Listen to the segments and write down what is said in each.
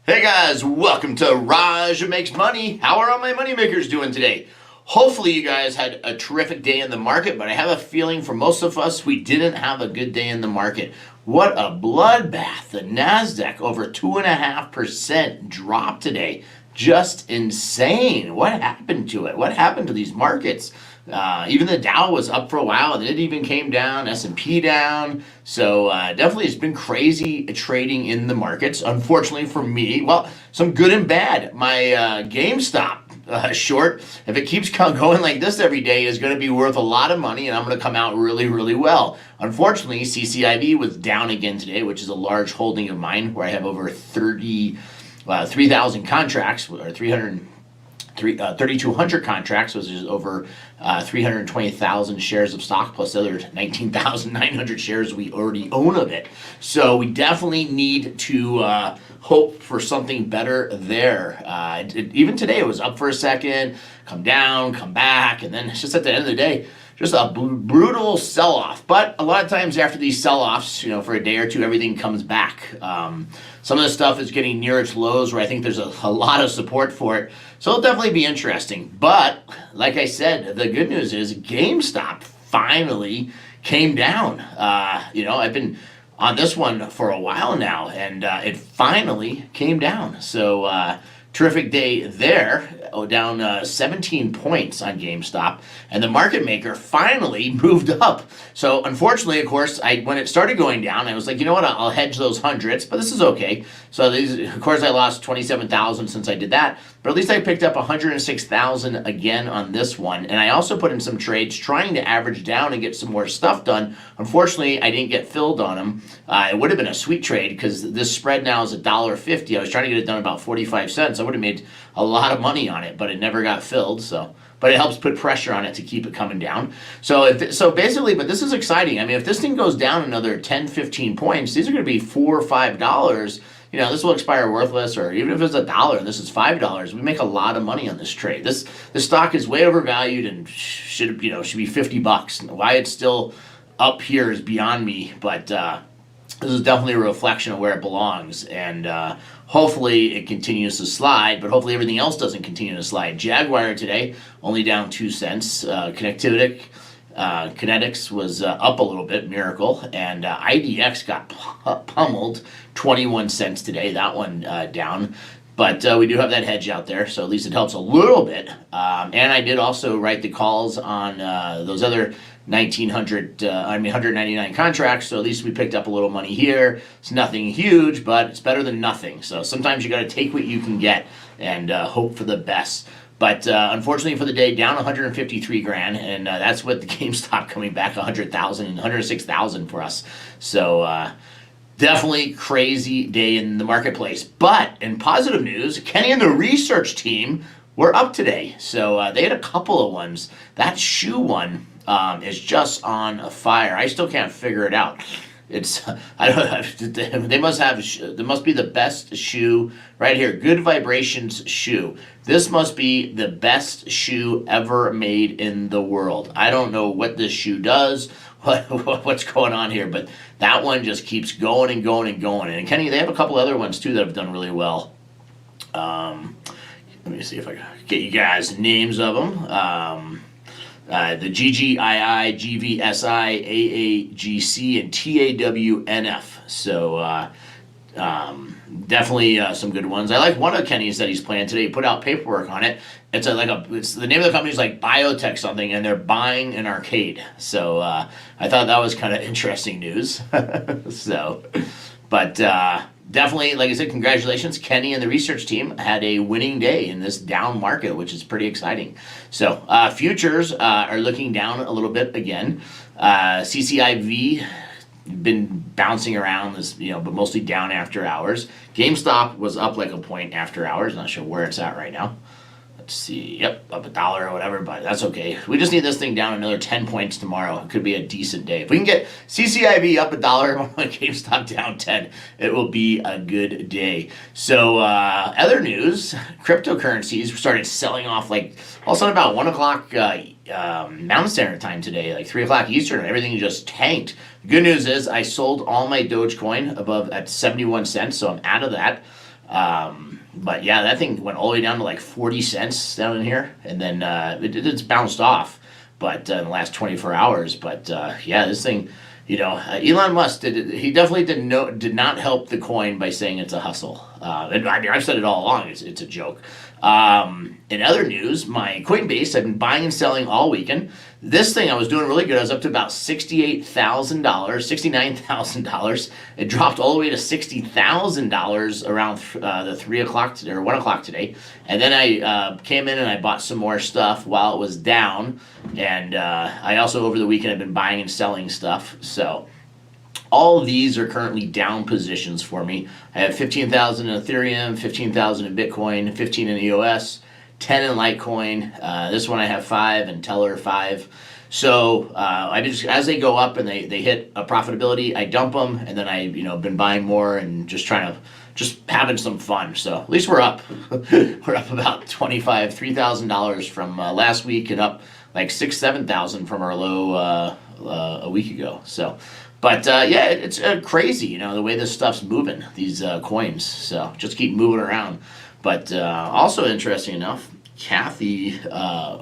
Hey guys, welcome to Raj Makes Money. How are all my money makers doing today? Hopefully you guys had a terrific day in the market, but I have a feeling for most of us, we didn't have a good day in the market. What a bloodbath. The Nasdaq over 2.5% drop today. Just insane. What happened to it? What happened to these markets? Even the Dow was up for a while, and it even came down, S&P down. So definitely it's been crazy trading in the markets. Unfortunately for me, well, some good and bad. My GameStop short, if it keeps going like this every day, is going to be worth a lot of money, and I'm going to come out really, really well. Unfortunately, CCIV was down again today, which is a large holding of mine, where I have over 3,000 contracts, or 3,200 contracts, which is over 320,000 shares of stock, plus the other 19,900 shares we already own of it. So we definitely need to hope for something better there. Even today, it was up for a second, come down, come back, and then it's just at the end of the day, just a brutal sell-off. But a lot of times after these sell-offs, for a day or two, everything comes back. Some of the stuff is getting near its lows where I think there's a lot of support for it. So it'll definitely be interesting. But like I said, the good news is GameStop finally came down. I've been on this one for a while now, and it finally came down. So terrific day there, down 17 points on GameStop, and the market maker finally moved up. So unfortunately, of course, when it started going down, I was like, you know what, I'll hedge those hundreds, but this is okay. So of course, I lost 27,000 since I did that, but at least I picked up 106,000 again on this one, and I also put in some trades trying to average down and get some more stuff done. Unfortunately, I didn't get filled on them. It would have been a sweet trade because this spread now is $1.50. I was trying to get it done about 45 cents. I would have made a lot of money on it, but it never got filled. But it helps put pressure on it to keep it coming down. So basically, but this is exciting. I mean, if this thing goes down another 10, 15 points, these are going to be $4 or $5. This will expire worthless, or even if it's $1 and this is $5, we make a lot of money on this trade. This stock is way overvalued and should be $50. Why it's still up here is beyond me, but this is definitely a reflection of where it belongs, and hopefully it continues to slide, but hopefully everything else doesn't continue to slide. Jaguar today only down 2 cents. Kinetics was up a little bit, miracle, and IDX got pummeled, 21 cents today. That one down. But we do have that hedge out there, so at least it helps a little bit. And I did also write the calls on those other 199 contracts, so at least we picked up a little money here. It's nothing huge, but it's better than nothing. So sometimes you got to take what you can get and hope for the best. But unfortunately for the day, down 153 grand, and that's with the GameStop coming back 100,000 and 106,000 for us. So definitely crazy day in the marketplace. But in positive news, Kenny and the research team were up today. So they had a couple of ones. That shoe one is just on fire. I still can't figure it out. They must be the best shoe right here. Good Vibrations shoe. This must be the best shoe ever made in the world. I don't know what this shoe does, what's going on here, but that one just keeps going and going and going. And Kenny, they have a couple other ones too that have done really well. Let me see if I can get you guys names of them. The GGII, GVSI, AAGC, and TAWNF. So definitely some good ones. I like one of Kenny's that he's playing today. He put out paperwork on it. It's the name of the company is like Biotech something, and they're buying an arcade. So I thought that was kind of interesting news. Definitely, like I said, congratulations. Kenny and the research team had a winning day in this down market, which is pretty exciting. So futures are looking down a little bit again. CCIV been bouncing around this, but mostly down after hours. GameStop was up like a point after hours. Not sure where it's at right now. Let's see. Yep, up $1 or whatever, but that's okay. We just need this thing down another 10 points tomorrow. It could be a decent day. If we can get CCIV up $1 and GameStop down 10, it will be a good day. So other news, cryptocurrencies started selling off like all of a sudden about 1 o'clock Mountain Standard Time today, like 3 o'clock Eastern. Everything just tanked. The good news is I sold all my Dogecoin above at 71 cents, so I'm out of that. But yeah, that thing went all the way down to like 40 cents down in here, and then it's bounced off, but in the last 24 hours. But yeah, this thing, Elon Musk he definitely did not help the coin by saying it's a hustle. And I mean, I've said it all along. It's a joke. In other news, my Coinbase, I've been buying and selling all weekend. This thing I was doing really good. I was up to about $68,000, $69,000. It dropped all the way to $60,000 around the 3 o'clock today, or 1 o'clock today. And then I came in and I bought some more stuff while it was down. And I also, over the weekend, have been buying and selling stuff. So all of these are currently down positions for me. I have 15,000 in Ethereum, 15,000 in Bitcoin, 15 in EOS, 10 in Litecoin. This one I have 5 and Teller 5. So I just, as they go up and they hit a profitability, I dump them, and then I been buying more and just having some fun. So at least we're up. We're up about $3,000 from last week, and up like 7,000 from our low a week ago. So. But yeah, it's crazy, the way this stuff's moving, these coins. So just keep moving around. But also interesting enough, Kathy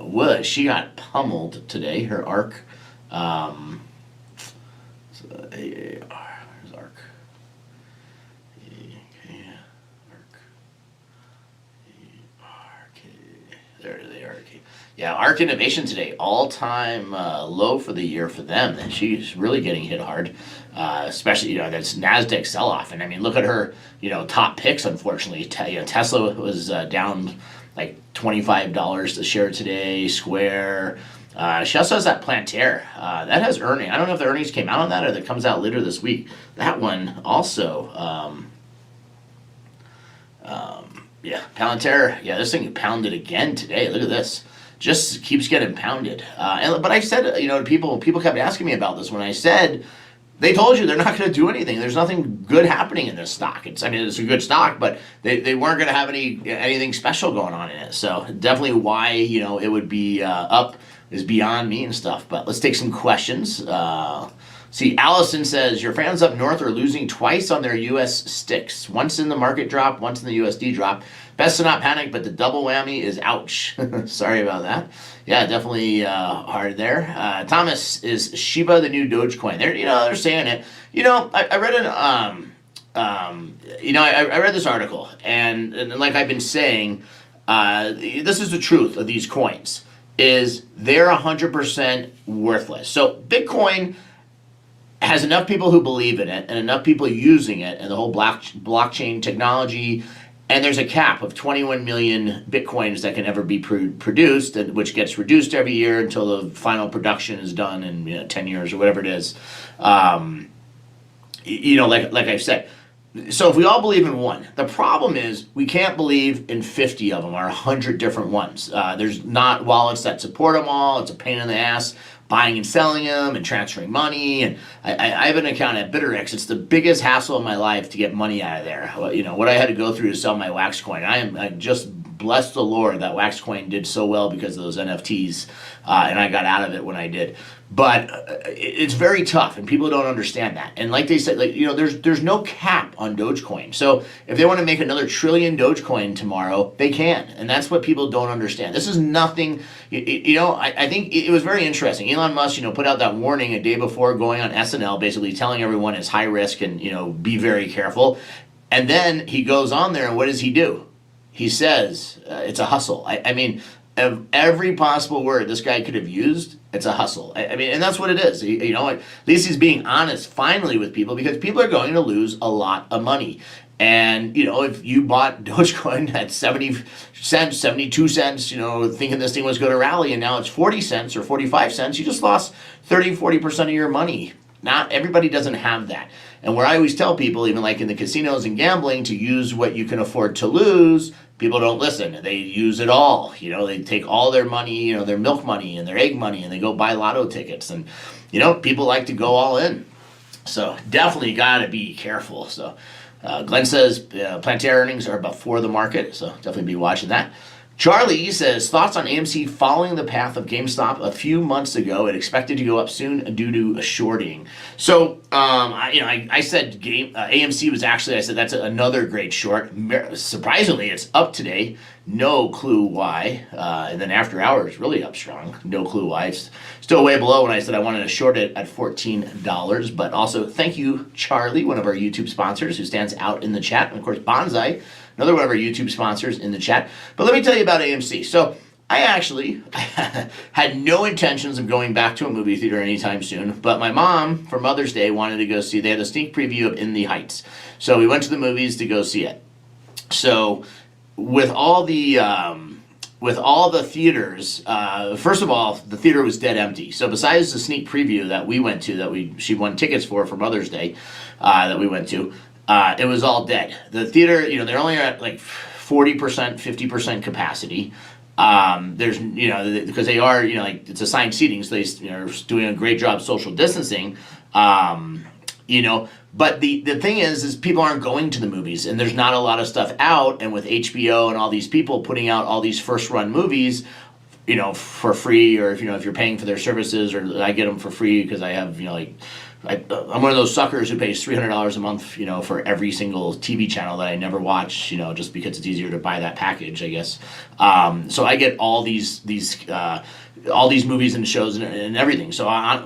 Wood, she got pummeled today. Her Ark, so AAR, where's Ark? There they are. Yeah, Ark Innovation today, all-time low for the year for them. And she's really getting hit hard, especially, that's Nasdaq sell-off. And I mean, look at her, top picks, unfortunately. Tesla was down like $25 a share today, Square. She also has that Plantair. That has earnings. I don't know if the earnings came out on that or that comes out later this week. That one also, yeah, Palantir. Yeah, this thing pounded again today. Look at this. Just keeps getting pounded. But I said, people kept asking me about this when I said, they told you they're not going to do anything. There's nothing good happening in this stock. It's a good stock, but they weren't going to have anything special going on in it. So definitely why, it would be up is beyond me and stuff. But let's take some questions. See, Allison says, your fans up north are losing twice on their U.S. sticks. Once in the market drop, once in the USD drop. Best to not panic, but the double whammy is ouch. Sorry about that. Yeah, definitely hard there. Thomas, is Shiba the new Dogecoin? They're saying it. I read I read this article, and like I've been saying, this is the truth of these coins, is they're 100% worthless. So Bitcoin has enough people who believe in it and enough people using it and the whole blockchain technology, and there's a cap of 21 million Bitcoins that can ever be produced, which gets reduced every year until the final production is done in 10 years or whatever it is. Like I've said, so if we all believe in one, the problem is we can't believe in 50 of them or 100 different ones. There's not wallets that support them all. It's a pain in the ass buying and selling them and transferring money. And I have an account at BitterX. It's the biggest hassle of my life to get money out of there. What I had to go through to sell my Wax coin. I just bless the Lord that Wax coin did so well because of those NFTs, and I got out of it when I did. But it's very tough, and people don't understand that. And like they said, there's no cap on Dogecoin. So if they want to make another trillion Dogecoin tomorrow, they can, and that's what people don't understand. This is nothing. I think it was very interesting. Elon Musk, put out that warning a day before going on SNL, basically telling everyone it's high risk and be very careful. And then he goes on there, and what does he do? He says it's a hustle. I mean, of every possible word this guy could have used, it's a hustle. I mean, and that's what it is. At least he's being honest finally with people, because people are going to lose a lot of money. And, if you bought Dogecoin at 70 cents, 72 cents, thinking this thing was going to rally, and now it's 40 cents or 45 cents, you just lost 30, 40% of your money. Not everybody doesn't have that. And where I always tell people, even like in the casinos and gambling, to use what you can afford to lose, people don't listen. They use it all. They take all their money, their milk money and their egg money, and they go buy lotto tickets. And, people like to go all in. So definitely got to be careful. So Glenn says Plantair earnings are before the market, so definitely be watching that. Charlie says, thoughts on AMC following the path of GameStop a few months ago. It expected to go up soon due to a shorting. So, I said AMC was actually, I said that's another great short. Surprisingly, it's up today. No clue why. And then after hours, really up strong. No clue why. It's still way below when I said I wanted to short it at $14. But also, thank you, Charlie, one of our YouTube sponsors who stands out in the chat. And of course, Bonsai, another one of our YouTube sponsors in the chat. But let me tell you about AMC. So I actually had no intentions of going back to a movie theater anytime soon, but my mom, for Mother's Day, wanted to go see, they had a sneak preview of In the Heights. So we went to the movies to go see it. So with all the theaters, first of all, the theater was dead empty. So besides the sneak preview that we went to, she won tickets for Mother's Day, that we went to, it was all dead. The theater, they're only at like 40%, 50% capacity. There's, because they are, like it's assigned seating, so they're doing a great job social distancing. But the thing is people aren't going to the movies, and there's not a lot of stuff out. And with HBO and all these people putting out all these first run movies, for free, or if you're paying for their services, or I get them for free because I have, I'm one of those suckers who pays $300 a month, for every single TV channel that I never watch, just because it's easier to buy that package, I guess. So I get all these movies and shows and everything. So I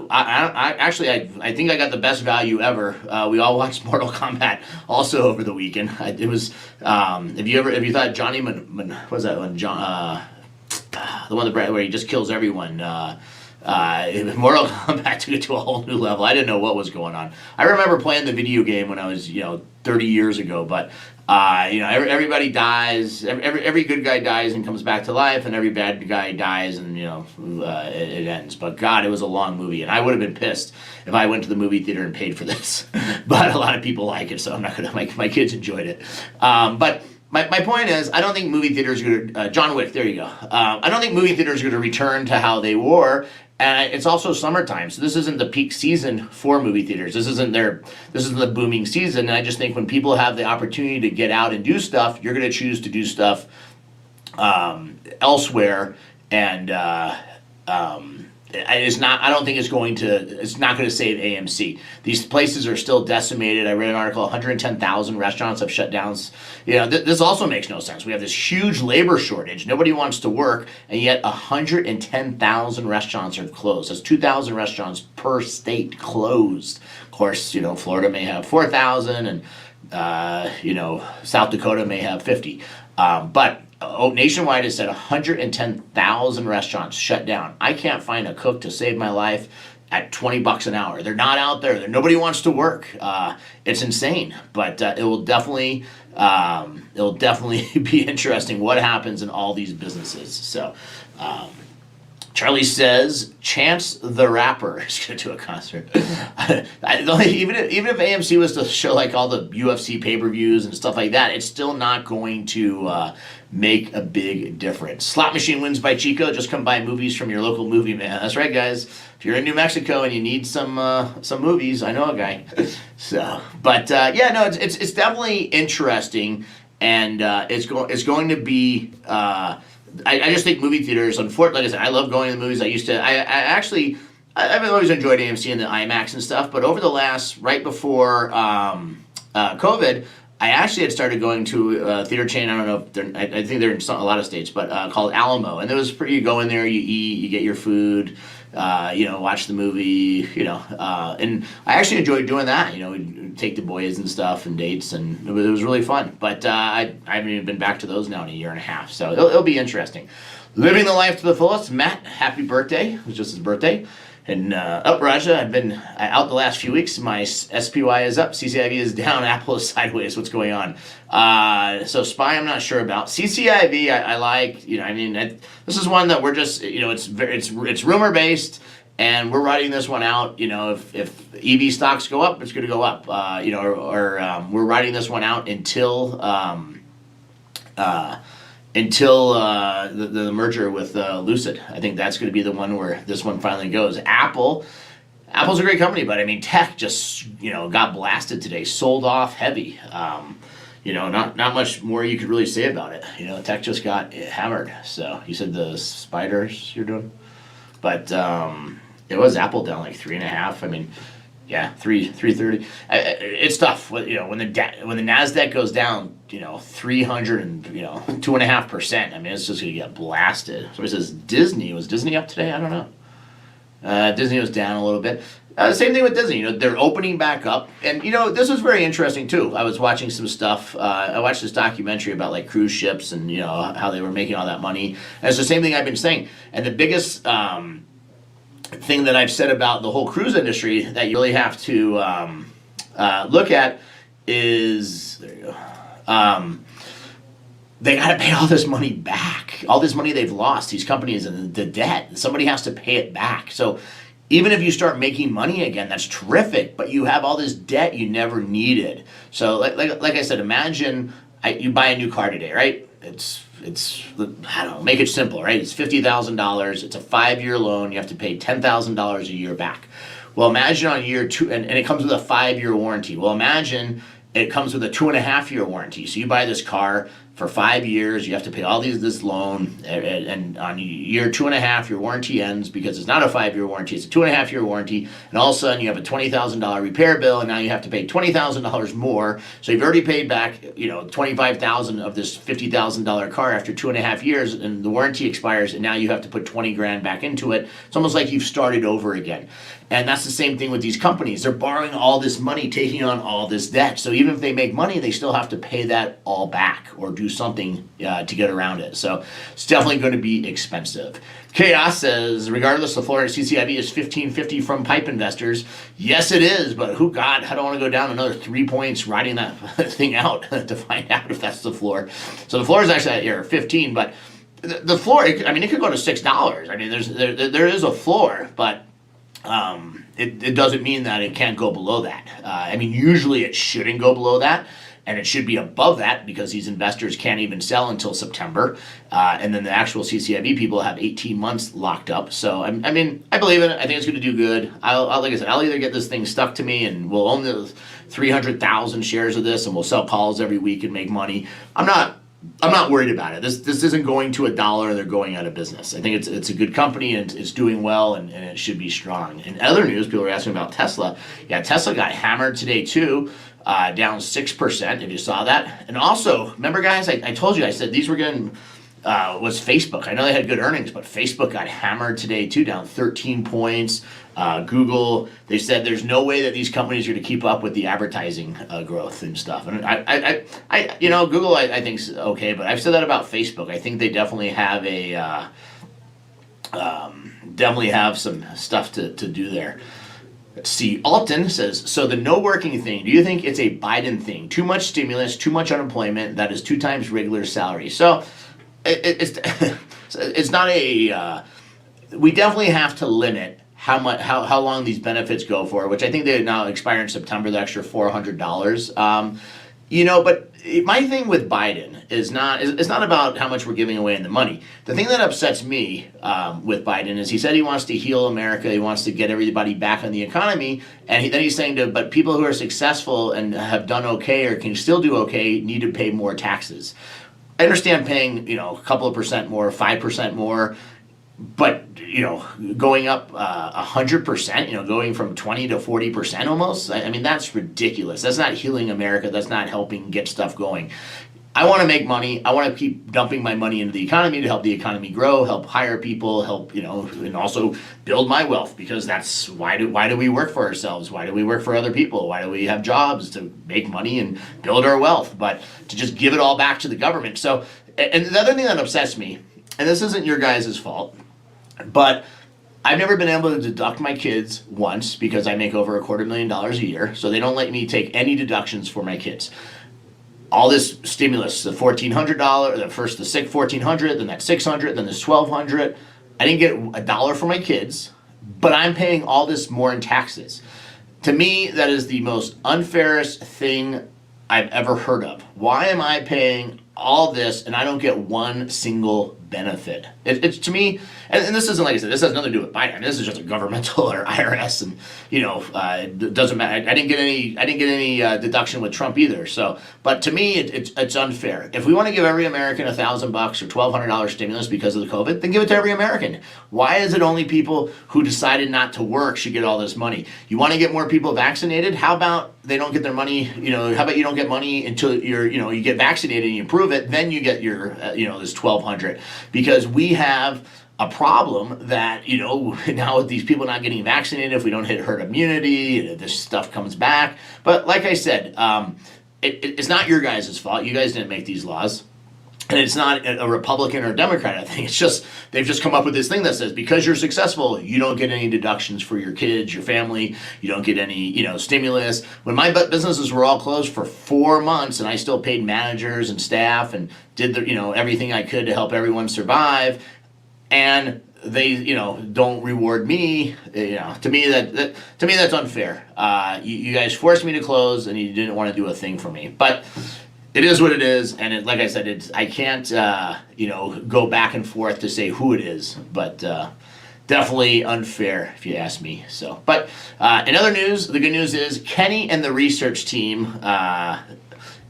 think I got the best value ever. We all watched Mortal Kombat also over the weekend. It was if you thought Johnny what was that one, John, the one where he just kills everyone. Mortal Kombat took it to a whole new level. I didn't know what was going on. I remember playing the video game when I was 30 years ago, but everybody dies. Every good guy dies and comes back to life, and every bad guy dies and it ends. But God, it was a long movie, and I would have been pissed if I went to the movie theater and paid for this. But a lot of people like it, so I'm not gonna. My kids enjoyed it, but. My point is, I don't think movie theaters are going to, John Wick, there you go. I don't think movie theaters are going to return to how they were. And it's also summertime, so this isn't the peak season for movie theaters. This isn't the booming season. And I just think when people have the opportunity to get out and do stuff, you're going to choose to do stuff elsewhere. And I don't think it's not going to save AMC. These places are still decimated. I read an article, 110,000 restaurants have shut down. This also makes no sense. We have this huge labor shortage. Nobody wants to work, and yet 110,000 restaurants are closed. That's 2,000 restaurants per state closed. Of course, Florida may have 4,000, and South Dakota may have 50. But nationwide, it said 110,000 restaurants shut down. I can't find a cook to save my life at $20 an hour. They're not out there. Nobody wants to work. It's insane. But it'll definitely be interesting what happens in all these businesses. So. Charlie says Chance the Rapper is going to do a concert. Even if AMC was to show like all the UFC pay-per-views and stuff like that, it's still not going to make a big difference. Slot Machine Wins by Chico. Just come buy movies from your local movie man. That's right, guys. If you're in New Mexico and you need some movies, I know a guy. So, but it's definitely interesting, and it's going to be. I just think movie theaters, unfortunately, like I said, I love going to the movies. I've always enjoyed AMC and the IMAX and stuff, but over the right before COVID, I actually had started going to a theater chain. I don't know if I think they're in a lot of states, but called Alamo, and it was pretty. You go in there, you eat, you get your food, watch the movie, and I actually enjoyed doing that. We'd take the boys and stuff and dates, and it was really fun. But I haven't even been back to those now in a year and a half, so it'll be interesting. Living the life to the fullest. Matt, happy birthday! It was just his birthday. And Raja, I've been out the last few weeks. My SPY is up, CCIV is down, Apple is sideways. What's going on? So SPY, I'm not sure about. CCIV, I like. This is one that we're just, it's rumor based, and we're writing this one out. If EV stocks go up, it's going to go up. We're writing this one out until the merger with Lucid. I think that's going to be the one where this one finally goes. Apple's a great company, but tech just got blasted today, sold off heavy. not much more you could really say about it. Tech just got hammered. So you said the spiders you're doing, but it was Apple down like 3.5. I mean, yeah, 330. It's tough. When the Nasdaq goes down, 300 and 2.5%. I mean, it's just gonna get blasted. Somebody says Disney. Was Disney up today? I don't know. Disney was down a little bit. Same thing with Disney. They're opening back up, and this was very interesting too. I was watching some stuff. I watched this documentary about like cruise ships and how they were making all that money. And it's the same thing I've been saying. And the biggest thing that I've said about the whole cruise industry that you really have to look at is there you go. They got to pay all this money back. All this money they've lost, these companies, and the debt. Somebody has to pay it back. So even if you start making money again, that's terrific, but you have all this debt you never needed. So like I said, imagine you buy a new car today, right? It's I don't know, make it simple, right? It's $50,000. It's a 5-year loan. You have to pay $10,000 a year back. Well, imagine on year 2, and it comes with a 5-year warranty. Well, imagine it comes with a 2.5-year warranty. So you buy this car for 5 years, you have to pay all this loan, and on year 2.5, your warranty ends because it's not a 5-year warranty, it's a 2.5-year warranty, and all of a sudden you have a $20,000 repair bill, and now you have to pay $20,000 more. So you've already paid back, $25,000 of this $50,000 car after 2.5 years, and the warranty expires, and now you have to put 20 grand back into it. It's almost like you've started over again. And that's the same thing with these companies. They're borrowing all this money, taking on all this debt. So even if they make money, they still have to pay that all back or do something to get around it. So it's definitely going to be expensive. Chaos says, regardless, the floor at CCIB is 1550 from pipe investors. Yes, it is, but I don't want to go down another 3 points riding that thing out to find out if that's the floor. So the floor is actually at 15, but the floor, it could go to $6. I mean, there is a floor, but it doesn't mean that it can't go below that. Usually it shouldn't go below that, and it should be above that because these investors can't even sell until September. And then the actual CCIB people have 18 months locked up. So, I believe in it. I think it's going to do good. Like I said, I'll either get this thing stuck to me and we'll own the 300,000 shares of this and we'll sell calls every week and make money. I'm not worried about it. This isn't going to $1. They're going out of business. I think it's a good company and it's doing well and it should be strong. In other news, people are asking about Tesla. Yeah, Tesla got hammered today too, down 6%. If you saw that, and also remember, guys, I told you, I said these were getting was Facebook. I know they had good earnings, but Facebook got hammered today too, down 13 points. Google, they said there's no way that these companies are going to keep up with the advertising growth and stuff. And Google I think is okay, but I've said that about Facebook. I think they definitely have some stuff to do there. Let's see. Alton says, so the no working thing, do you think it's a Biden thing? Too much stimulus, too much unemployment, that is 2 times regular salary. So it's not a, we definitely have to limit how long these benefits go for, which I think they now expire in September, the extra $400. But my thing with Biden is it's not about how much we're giving away in the money. The thing that upsets me with Biden is he said he wants to heal America, he wants to get everybody back on the economy, and then he's saying but people who are successful and have done okay or can still do okay need to pay more taxes. I understand paying a couple of percent more, 5% more, but going up 100%, going from 20 to 40% almost. That's ridiculous. That's not healing America. That's not helping get stuff going. I want to make money. I want to keep dumping my money into the economy to help the economy grow, help hire people, help and also build my wealth, because that's why do we work for ourselves? Why do we work for other people? Why do we have jobs? To make money and build our wealth, but to just give it all back to the government. So, and the other thing that upsets me, and this isn't your guys' fault, but I've never been able to deduct my kids once because I make over $250,000 a year, so they don't let me take any deductions for my kids. All this stimulus, the $1,400, the $1,400, then that $600, then this $1,200. I didn't get $1 for my kids, but I'm paying all this more in taxes. To me, that is the most unfairest thing I've ever heard of. Why am I paying all this and I don't get one single benefit. It's to me, and this isn't, like I said, this has nothing to do with Biden. I mean, this is just a governmental or IRS, and it doesn't matter. I didn't get any deduction with Trump either. So, but to me, it's unfair. If we want to give every American $1,000 or $1,200 stimulus because of the COVID, then give it to every American. Why is it only people who decided not to work should get all this money? You want to get more people vaccinated? How about they don't get their money? How about you don't get money until you get vaccinated and you prove it, then you get your this $1,200, because we have a problem that now with these people not getting vaccinated, if we don't hit herd immunity, this stuff comes back. But like I said, it's not your guys' fault. You guys didn't make these laws. And it's not a Republican or a Democrat, I think. It's just, they've just come up with this thing that says, because you're successful, you don't get any deductions for your kids, your family, you don't get any, stimulus. When my businesses were all closed for 4 months, and I still paid managers and staff and did everything I could to help everyone survive, and they, don't reward me, to me that's unfair. You guys forced me to close, and you didn't want to do a thing for me. But it is what it is, and like I said, I can't, go back and forth to say who it is, but definitely unfair if you ask me. So, but in other news, the good news is Kenny and the research team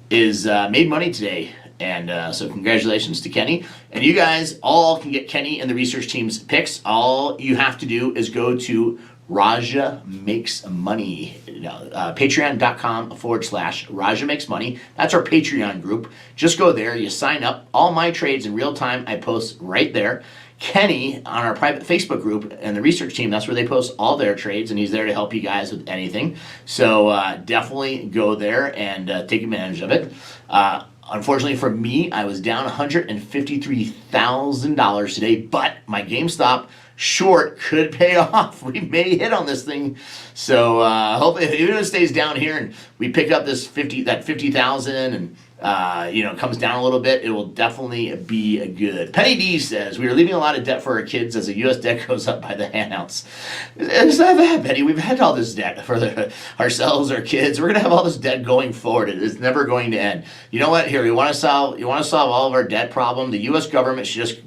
is made money today, and so congratulations to Kenny. And you guys all can get Kenny and the research team's picks. All you have to do is go to Raja Makes Money. Patreon.com/Raja Makes Money. That's our Patreon group. Just go there. You sign up. All my trades in real time, I post right there. Kenny on our private Facebook group and the research team, that's where they post all their trades, and he's there to help you guys with anything. So definitely go there and take advantage of it. Unfortunately for me, I was down $153,000 today, but my GameStop short could pay off. We may hit on this thing. So hopefully, even if it stays down here and we pick up this 50,000 and comes down a little bit, it will definitely be good. Penny D says, we are leaving a lot of debt for our kids as the U.S. debt goes up by the handouts. It's not that, Penny. We've had all this debt for ourselves, our kids. We're going to have all this debt going forward. It is never going to end. You know what? Here, you want to solve all of our debt problem? The U.S. government should just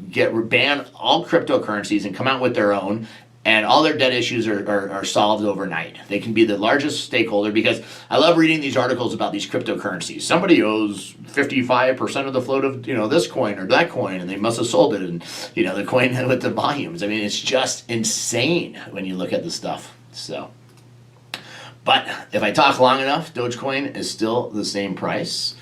ban all cryptocurrencies and come out with their own, and all their debt issues are solved overnight. They can be the largest stakeholder, because I love reading these articles about these cryptocurrencies. Somebody owes 55% of the float of this coin or that coin, and they must have sold it, and the coin with the volumes. I mean, it's just insane when you look at the stuff. So, but if I talk long enough, Dogecoin is still the same price.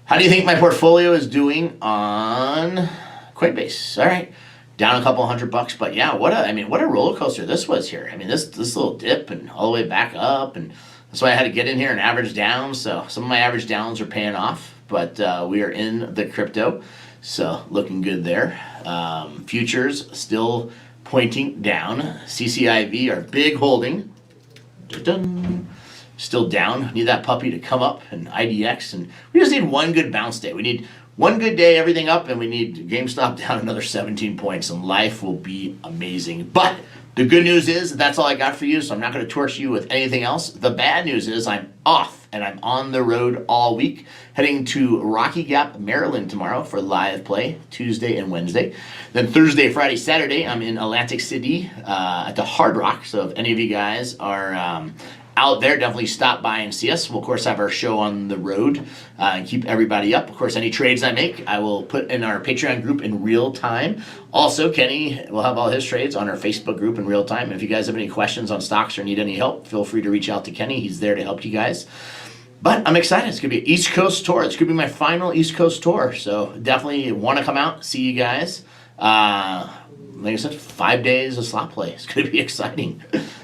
How do you think my portfolio is doing on Coinbase? All right. Down a couple $100, but yeah, what a roller coaster this was here. I mean, this little dip and all the way back up, and that's why I had to get in here and average down. So some of my average downs are paying off, but we are in the crypto, so looking good there. Futures still pointing down. CCIV, our big holding, still down. Need that puppy to come up, and IDX, and we just need one good bounce day. We need one good day, everything up, and we need GameStop down another 17 points, and life will be amazing. But the good news is that's all I got for you, so I'm not going to torch you with anything else. The bad news is I'm off, and I'm on the road all week, heading to Rocky Gap, Maryland tomorrow for live play, Tuesday and Wednesday. Then Thursday, Friday, Saturday, I'm in Atlantic City at the Hard Rock, so if any of you guys are out there, definitely stop by and see us. We'll, of course, have our show on the road and keep everybody up. Of course, any trades I make, I will put in our Patreon group in real time. Also, Kenny will have all his trades on our Facebook group in real time. If you guys have any questions on stocks or need any help, feel free to reach out to Kenny. He's there to help you guys. But I'm excited. It's going to be an East Coast tour. It's going to be my final East Coast tour. So definitely want to come out, see you guys. Like I said, 5 days of slot play. It's going to be exciting.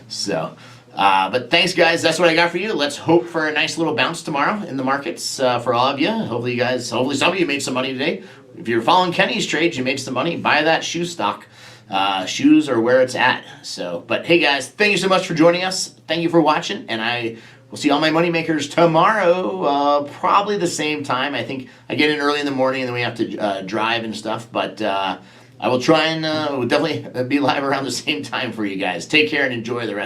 So... but thanks, guys. That's what I got for you. Let's hope for a nice little bounce tomorrow in the markets for all of you. Hopefully some of you made some money today. If you're following Kenny's trades, you made some money. Buy that shoe stock. Shoes are where it's at. So, but hey, guys, thank you so much for joining us. Thank you for watching, and I will see all my money makers tomorrow, probably the same time. I think I get in early in the morning, and then we have to drive and stuff. But I will try and we'll definitely be live around the same time for you guys. Take care and enjoy the rest.